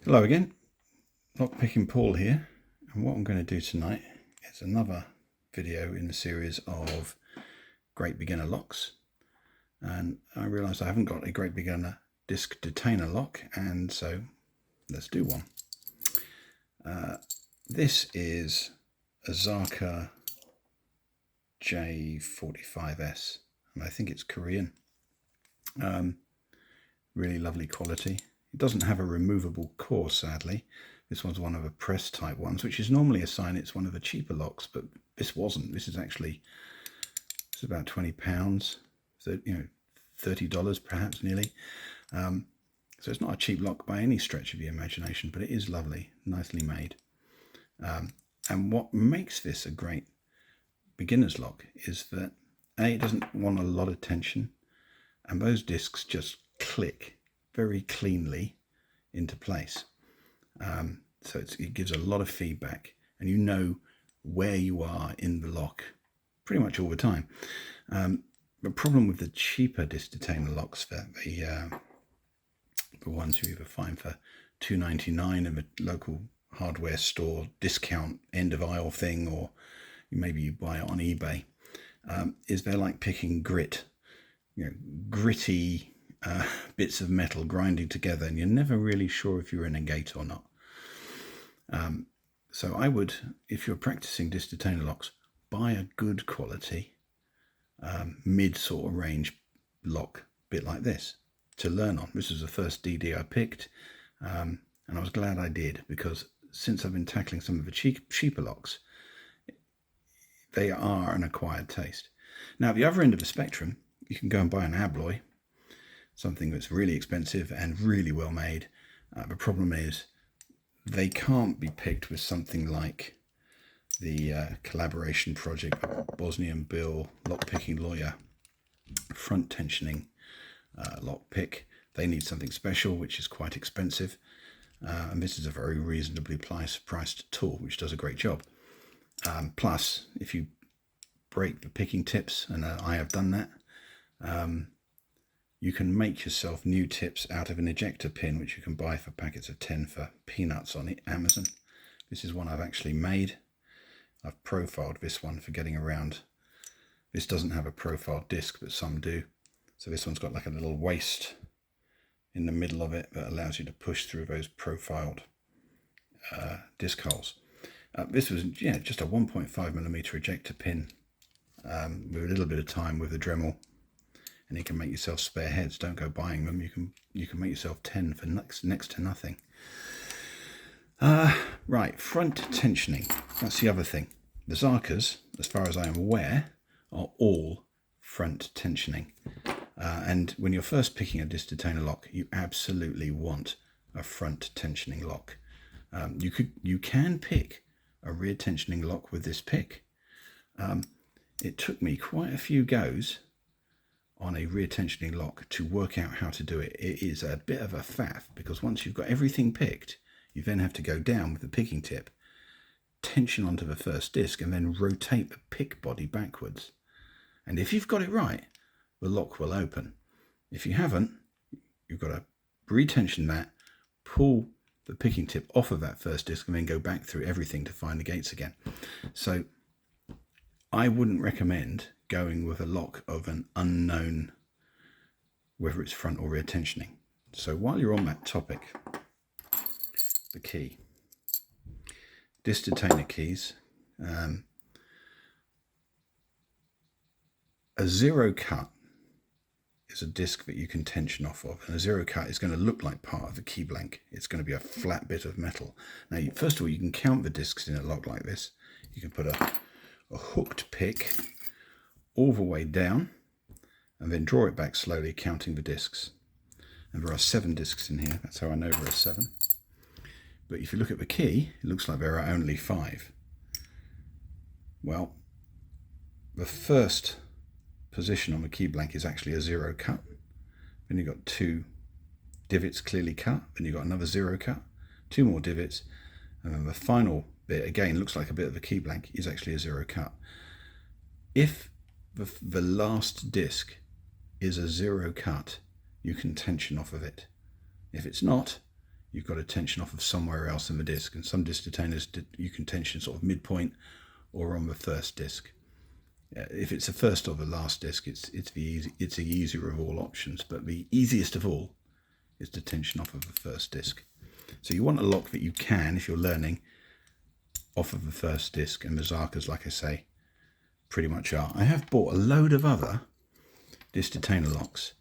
Hello again, Lockpicking Paul here, and what I'm going to do tonight is another video in the series of Great Beginner Locks. And I realised I haven't got a Great Beginner Disc Detainer lock, and so let's do one. This is a Zarker J45S, and I think it's Korean. Really lovely quality. It doesn't have a removable core, sadly. This one's one of the press type ones, which is normally a sign it's one of the cheaper locks, but this wasn't. This is actually, it's about £20, so, $30 perhaps nearly. So it's not a cheap lock by any stretch of the imagination, but it is lovely, nicely made. And what makes this a great beginner's lock is that A, it doesn't want a lot of tension, and those discs just click very cleanly into place. So it gives a lot of feedback, and you know where you are in the lock pretty much all the time. The problem with the cheaper disc detainer locks, the ones you either find for $2.99 in a local hardware store discount end of aisle thing, or maybe you buy it on eBay, is they're like picking grit, gritty bits of metal grinding together, and you're never really sure if you're in a gate or not. So I would, if you're practicing disc detainer locks, buy a good quality mid sort of range lock, bit like this, to learn on. This was the first DD I picked, and I was glad I did, because since I've been tackling some of the cheaper locks, they are an acquired taste. Now at the other end of the spectrum, you can go and buy an Abloy, something that's really expensive and really well made. The problem is they can't be picked with something like the collaboration project Bosnian Bill lockpicking lawyer front tensioning lockpick. They need something special, which is quite expensive, and this is a very reasonably priced tool which does a great job. Plus, if you break the picking tips, and I have done that, you can make yourself new tips out of an ejector pin, which you can buy for packets of 10 for peanuts on Amazon. This is one I've actually made. I've profiled this one for getting around. This doesn't have a profiled disc, but some do. So this one's got like a little waist in the middle of it that allows you to push through those profiled disc holes. This was just a 1.5mm ejector pin with a little bit of time with the Dremel. And you can make yourself spare heads. Don't go buying them. You can make yourself 10 for next to nothing. Right, front tensioning. That's the other thing. The Zarkers, as far as I am aware, are all front tensioning. And when you're first picking a disc detainer lock, you absolutely want a front tensioning lock. You can pick a rear tensioning lock with this pick. It took me quite a few goes on a rear tensioning lock to work out how to do it. It is a bit of a faff, because once you've got everything picked, you then have to go down with the picking tip, tension onto the first disc, and then rotate the pick body backwards. And if you've got it right, the lock will open. If you haven't, you've got to retension that, pull the picking tip off of that first disc, and then go back through everything to find the gates again. So I wouldn't recommend going with a lock of an unknown, whether it's front or rear tensioning. So while you're on that topic, the key, disc detainer keys, a zero cut is a disc that you can tension off of, and a zero cut is going to look like part of the key blank. It's going to be a flat bit of metal. Now, first of all, you can count the discs in a lock like this. You can put a hooked pick all the way down, and then draw it back slowly, counting the discs. And there are 7 discs in here. That's how I know there are 7. But if you look at the key, it looks like there are only 5. Well, the first position on the key blank is actually a zero cut. Then you've got 2 divots clearly cut. Then you've got another zero cut, 2 more divots, and then the final bit, again, looks like a bit of a key blank, is actually a zero cut. If the last disc is a zero cut, you can tension off of it. If it's not, you've got to tension off of somewhere else in the disc. And some disc detainers you can tension sort of midpoint or on the first disc. If it's the first or the last disc, it's the easier of all options, but the easiest of all is to tension off of the first disc. So you want a lock that you can, if you're learning, off of the first disc, and the Zarkers, like I say, pretty much are. I have bought a load of other disc detainer locks.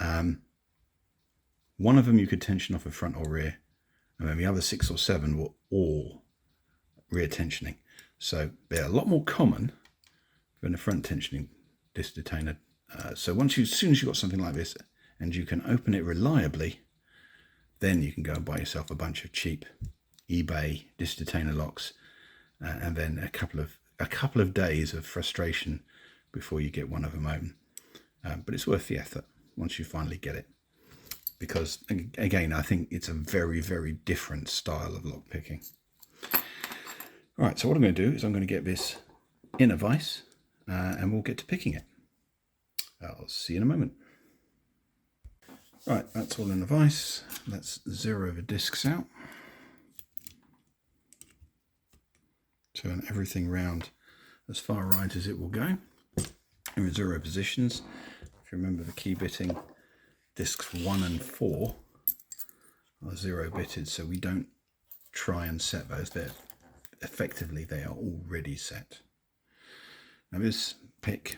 One of them you could tension off of front or rear, and then the other 6 or 7 were all rear tensioning. So they're a lot more common than a front tensioning disc detainer. So as soon as you've got something like this and you can open it reliably, then you can go and buy yourself a bunch of cheap eBay disc detainer locks, and then a couple of days of frustration before you get one of them open. But it's worth the effort once you finally get it, because again, I think it's a very, very different style of lock picking. All right, so what I'm going to do is I'm going to get this in a vise, and we'll get to picking it. I'll see you in a moment. Right, that's all in the vise. Let's zero the discs out. Turn everything round as far right as it will go in the zero positions. If you remember the key bitting, discs 1 and 4 are 0 bitted, so we don't try and set those. Effectively, they are already set. Now this pick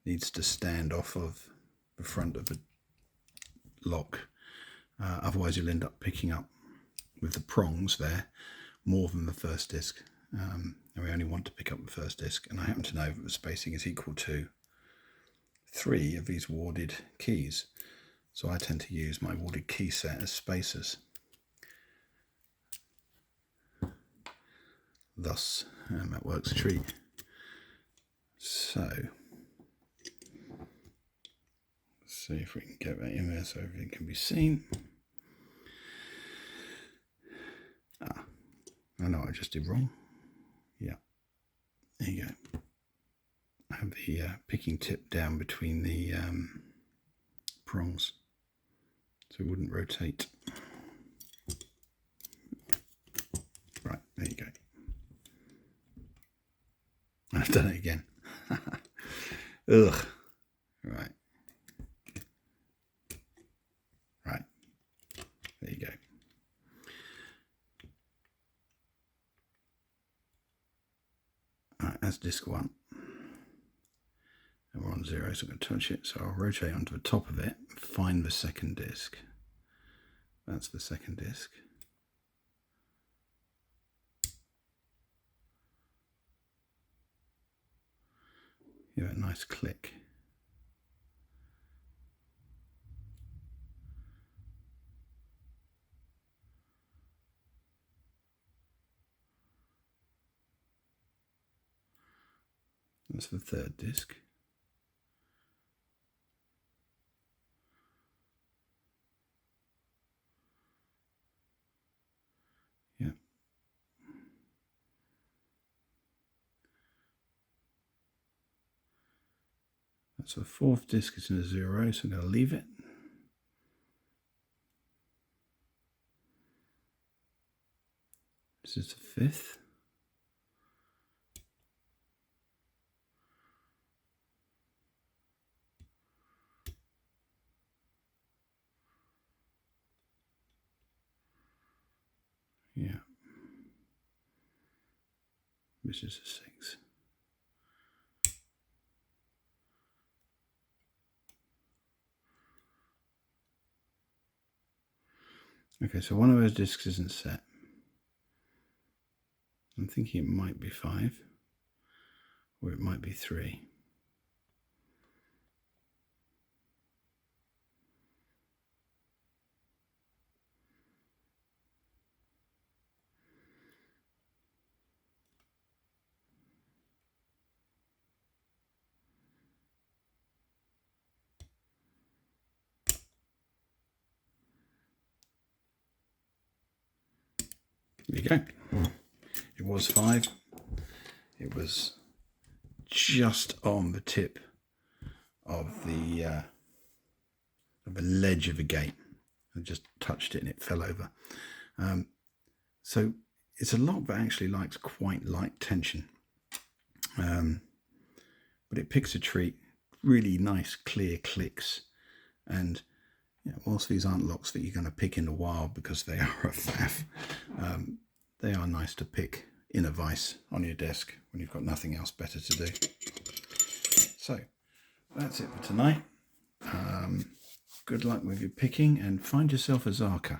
needs to stand off of the front of the lock, otherwise you'll end up picking up with the prongs there more than the first disc, and we only want to pick up the first disc, and I happen to know that the spacing is equal to 3 of these warded keys, so I tend to use my warded key set as spacers. Thus, that works a treat. So see if we can get that in there so everything can be seen. I know I just did wrong. Yeah, there you go. I have the picking tip down between the prongs, so it wouldn't rotate. Right, there you go. I've done it again. Ugh. Right. Right. There you go. Right, that's disc 1. And we're on 0, so I'm going to touch it. So I'll rotate onto the top of it and find the second disc. That's the second disc. Give it a nice click. That's the third disc. Yeah. That's the fourth disc, it's in a 0, so I'm going to leave it. This is the fifth. Yeah. This is the 6th. Okay, so one of those discs isn't set. I'm thinking it might be 5, or it might be 3. There you go. It was 5. It was just on the tip of the ledge of the gate. I just touched it and it fell over. So it's a lock that actually likes quite light tension, but it picks a treat, really nice clear clicks. And whilst these aren't locks that you're going to pick in a while because they are a faff, they are nice to pick in a vise on your desk when you've got nothing else better to do. So that's it for tonight. Good luck with your picking and find yourself a Zarker.